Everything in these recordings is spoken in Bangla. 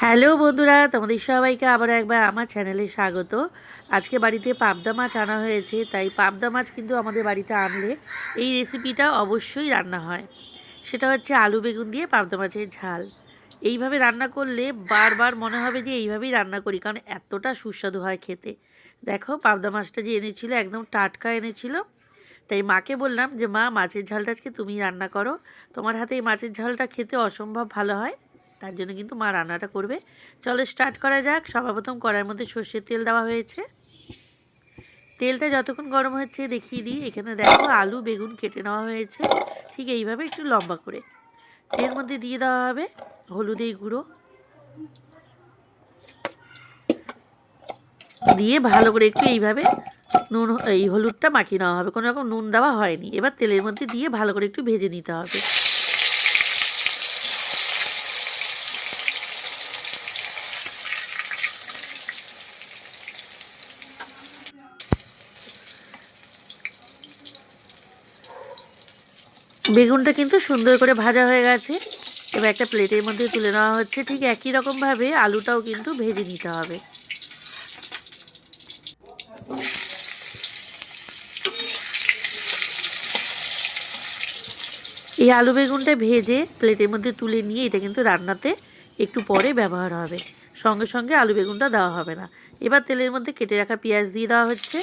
হ্যালো বন্ধুরা, তোমাদের সবাইকে আবার একবার আমার চ্যানেলে স্বাগত। আজকে বাড়িতে পাবদা মাছ আনা হয়েছে, তাই পাবদা মাছ কিন্তু আমাদের বাড়িতে আনলে এই রেসিপিটা অবশ্যই রান্না হয়। সেটা হচ্ছে আলু বেগুন দিয়ে পাবদা মাছের ঝাল। এইভাবে রান্না করলে বারবার মনে হবে যে এইভাবেই রান্না করি, কারণ এতটা সুস্বাদু হয় খেতে। দেখো পাবদা মাছটা যে এনেছিল একদম টাটকা এনেছিল। তাই মাকে বললাম যে মা, মাছের ঝালটা আজকে তুমি রান্না করো, তোমার হাতে এই মাছের ঝালটা খেতে অসম্ভব ভালো হয়। তার জন্য কিন্তু মা রান্নাটা করবে। চলো স্টার্ট করা যাক। সর্বপ্রথম কড়াইয়ের মধ্যে সর্ষের তেল দেওয়া হয়েছে। তেলটা যতক্ষণ গরম হচ্ছে দেখিয়ে দিই। এখানে দেখো আলু বেগুন কেটে নেওয়া হয়েছে ঠিক এইভাবে একটু লম্বা করে। এর মধ্যে দিয়ে দেওয়া হবে হলুদের গুঁড়ো, দিয়ে ভালো করে একটু এইভাবে নুন এই হলুদটা মাখিয়ে নেওয়া হবে। কোনো রকম নুন দেওয়া হয়নি। এবার তেলের মধ্যে দিয়ে ভালো করে একটু ভেজে নিতে হবে। বেগুনটা কিন্তু সুন্দর করে ভাজা হয়ে গেছে। এবার একটা প্লেটের মধ্যে তুলে নেওয়া হচ্ছে। ঠিক একই রকমভাবে আলুটাও কিন্তু ভেজে নিতে হবে। এই আলু বেগুনটা ভেজে প্লেটের মধ্যে তুলে নিয়ে এটা কিন্তু রান্নাতে একটু পরে ব্যবহার হবে, সঙ্গে সঙ্গে আলু বেগুনটা দেওয়া হবে না। এবার তেলের মধ্যে কেটে রাখা পেঁয়াজ দিয়ে দেওয়া হচ্ছে।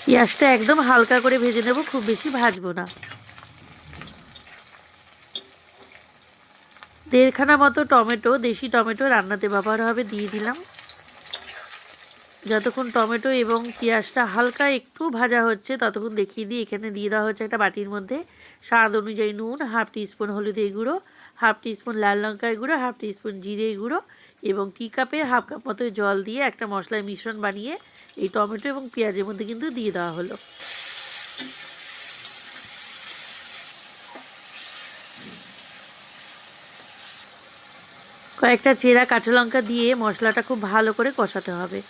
পেঁয়াজটা একদম হালকা করে ভেজে নেব, খুব বেশি ভাজবো না। দেড়খানা মতো টমেটো, দেশি টমেটো রান্নাতে ব্যবহার হবে, দিয়ে দিলাম। যতক্ষণ টমেটো এবং পেঁয়াজটা হালকা একটু ভাজা হচ্ছে ততক্ষণ দেখিয়ে দিই। এখানে দিয়ে দেওয়া হচ্ছে একটা বাটির মধ্যে স্বাদ অনুযায়ী নুন, হাফ টিস্পুন হলুদের গুঁড়ো, হাফ টিস্পুন লাল লঙ্কার গুঁড়ো, হাফ টিস্পুন জিরে গুঁড়ো এবং টি কাপের হাফ কাপ মতো জল দিয়ে একটা মশলার মিশ্রণ বানিয়ে এই টমেটো এবং পেঁয়াজের মধ্যে কিন্তু দিয়ে দেওয়া হলো। কয়েকটা চেরা কাঁচা লঙ্কা দিয়ে মশলাটা খুব ভালো করে কষাতে হবে।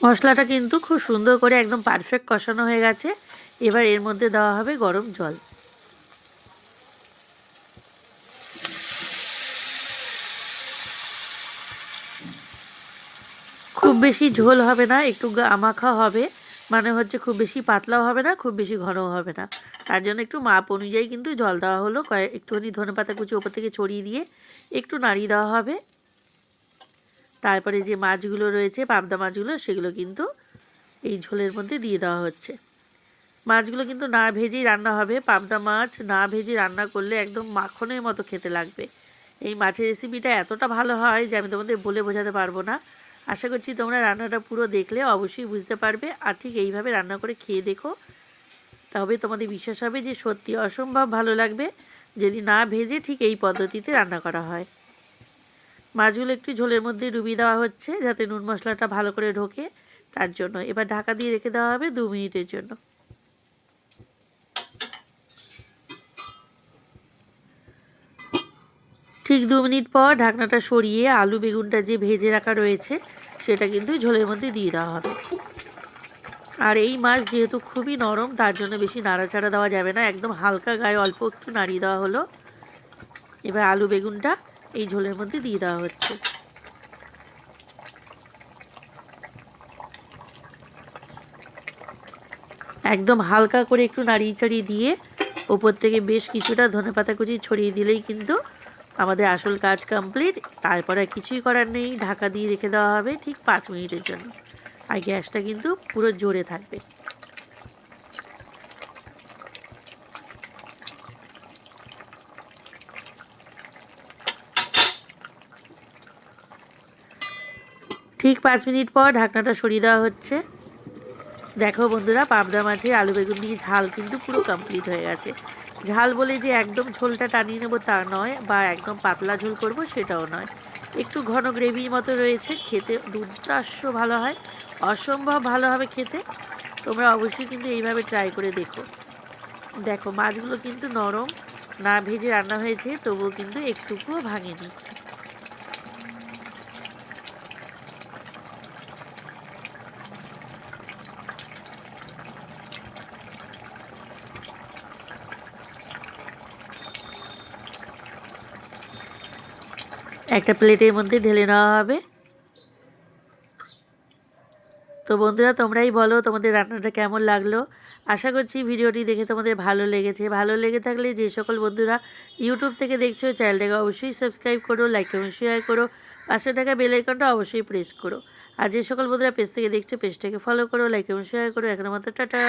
মশলাটা কিন্তু খুব সুন্দর করে একদম পারফেক্ট কষানো হয়ে গেছে। এবার এর মধ্যে দেওয়া হবে গরম জল। খুব বেশি ঝোল হবে না, একটু গামাখা হবে। মানে হচ্ছে খুব বেশি পাতলাও হবে না, খুব বেশি ঘনও হবে না। তার জন্য একটু মাপ অনুযায়ী কিন্তু জল দেওয়া হলো। একটুখানি ধনেপাতা কুচি ওপর থেকে ছড়িয়ে দিয়ে একটু নাড়িয়ে দেওয়া হবে। তারপরে যে মাছগুলো রয়েছে পাবদা মাছগুলো, সেগুলো কিন্তু এই ঝোলের মধ্যে দিয়ে দেওয়া হচ্ছে। মাছগুলো কিন্তু না ভেজেই রান্না হবে। পাবদা মাছ না ভেজে রান্না করলে একদম মাখনের মতো খেতে লাগবে। এই মাছের রেসিপিটা এতটা ভালো হয় যে আমি তোমাদের বলে বোঝাতে পারবো না। আশা করছি তোমরা রান্নাটা পুরো দেখলে অবশ্যই বুঝতে পারবে, আর ঠিক এইভাবে রান্না করে খেয়ে দেখো, তবে তোমাদের বিশ্বাস হবে যে সত্যি অসম্ভব ভালো লাগবে যদি না ভেজে ঠিক এই পদ্ধতিতে রান্না করা হয়। মাছগুলো একটু ঝোলের মধ্যে ডুবিয়ে দেওয়া হচ্ছে যাতে নুন মশলাটা ভালো করে ঢোকে, তার জন্য। এবার ঢাকা দিয়ে রেখে দেওয়া হবে 2 মিনিটের জন্য। ঠিক 2 মিনিট পর ঢাকনাটা সরিয়ে আলু বেগুনটা যে ভেজে রাখা রয়েছে সেটা কিন্তু ঝোলের মধ্যে দিয়ে দেওয়া হবে। আর এই মাছ যেহেতু খুবই নরম, তার জন্য বেশি নাড়াচাড়া দেওয়া যাবে না, একদম হালকা গায়ে অল্প একটু নাড়িয়ে দেওয়া হলো। এবার আলু বেগুনটা এই ঝোলের মধ্যে দিয়ে দেওয়া হচ্ছে। একদম হালকা করে একটু নাড়িয়ে চাড়িয়ে দিয়ে ওপর থেকে বেশ কিছুটা ধনেপাতা কুচি ছড়িয়ে দিলেই কিন্তু আমাদের আসল কাজ কমপ্লিট। তারপর আর কিছুই করার নেই, ঢাকা দিয়ে রেখে দেওয়া হবে ঠিক 5 মিনিটের জন্য। আর গ্যাসটা কিন্তু পুরো জোরে থাকবে। ঠিক 5 মিনিট পর ঢাকনাটা সরিয়ে দেওয়া হচ্ছে। দেখো বন্ধুরা, পাবদা মাছের আলু বেগুন দিয়ে ঝাল কিন্তু পুরো কমপ্লিট হয়ে গেছে। ঝাল বলে যে একদম ঝোলটা টানিয়ে নেবো তা নয়, বা একদম পাতলা ঝোল করব সেটাও নয়। একটু ঘন গ্রেভির মতো রয়েছে, খেতে দুর্দাস্য ভালো হয়, অসম্ভব ভালো হবে খেতে। তোমরা অবশ্যই কিন্তু এইভাবে ট্রাই করে দেখো। দেখো মাছগুলো কিন্তু নরম, না ভেজে রান্না হয়েছে তবুও কিন্তু একটুকুও ভাঙেনি। একটা প্লেটের মধ্যে ঢেলে নেওয়া হবে। তো বন্ধুরা তোমরাই বলো তোমাদের রান্নাটা কেমন লাগলো। আশা করছি ভিডিওটি দেখে তোমাদের ভালো লেগেছে। ভালো লেগে থাকলে যে সকল বন্ধুরা ইউটিউব থেকে দেখছো চ্যানেলটাকে অবশ্যই সাবস্ক্রাইব করো, লাইক এবং শেয়ার করো, পাশে থাকা বেল আইকনটা অবশ্যই প্রেস করো। আর যে সকল বন্ধুরা পেজ থেকে দেখছো পেজটাকে ফলো করো, লাইক এবং শেয়ার করো। এখনো মতো টাটা।